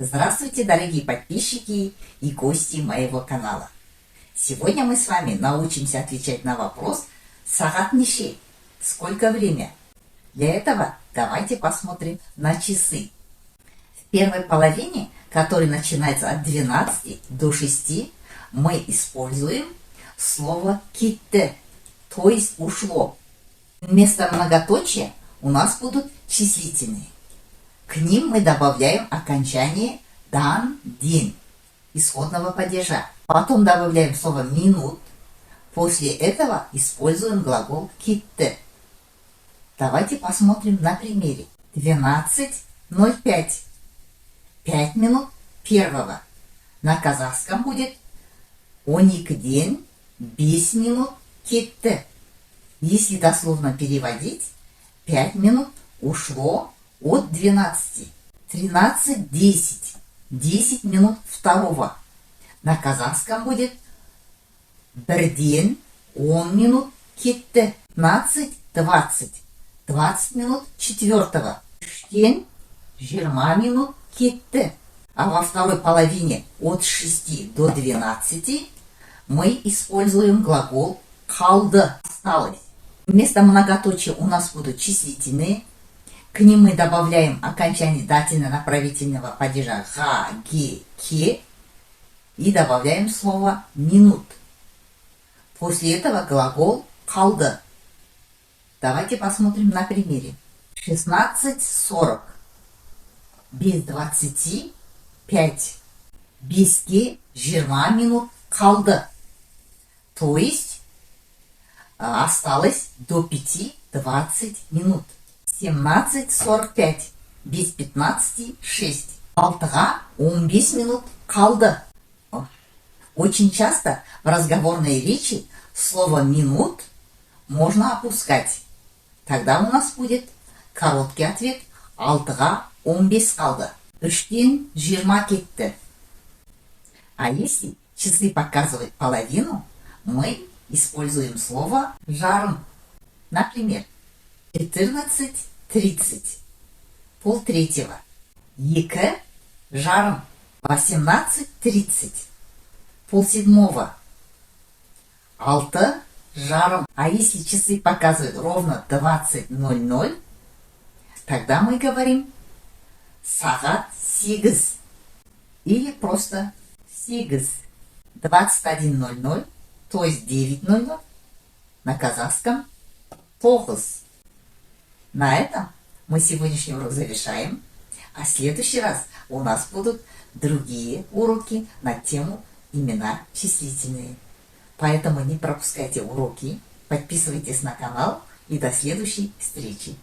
Здравствуйте, дорогие подписчики и гости моего канала. Сегодня мы с вами научимся отвечать на вопрос «Сагат неше?» – «Сколько время?». Для этого давайте посмотрим на часы. В первой половине, которая начинается от 12 до 6, мы используем слово «китте», то есть «ушло». Вместо многоточия у нас будут числительные. К ним мы добавляем окончание «дан», «дин» исходного падежа. Потом добавляем слово «минут». После этого используем глагол «китте». Давайте посмотрим на примере. 12:05. 5 минут первого. На казахском будет «12:05 минут кетті». Если дословно переводить, 5 минут ушло от 12. 13:10. 10 минут второго. На казахском будет «бірден 10 минут кетті». 15:20. 20 минут четвертого. «Үштен 20 минут кетті». А во второй половине от 6 до 12 мы используем глагол «қалды», «осталось». Вместо многоточия у нас будут числительные. К ним мы добавляем окончание дательно-направительного падежа «га», «ге», «ке» и добавляем слово «минут». После этого глагол «қалды». Давайте посмотрим на примере. 16:40. Без 25. Беске 20 минут қалды. То есть осталось до 5 20 минут. 17:45. Без 15 6. Алтыға 15 минут қалды. Очень часто в разговорной речи слово «минут» можно опускать. Тогда у нас будет короткий ответ «алтыға 15 қалды». «Үштен 20 кетті». А если часы показывают половину, мы используем слово «жарым». Например, 14:30. Полтретьего. «Екі жарым». 18:30. Полседьмого. 6 жарым. А если часы показывают ровно 20:00, тогда мы говорим «сағат 8». Или просто 8. 21:00, то есть 9:00. На казахском 9. На этом мы сегодняшний урок завершаем. А в следующий раз у нас будут другие уроки на тему имена числительные. Поэтому не пропускайте уроки, подписывайтесь на канал и до следующей встречи.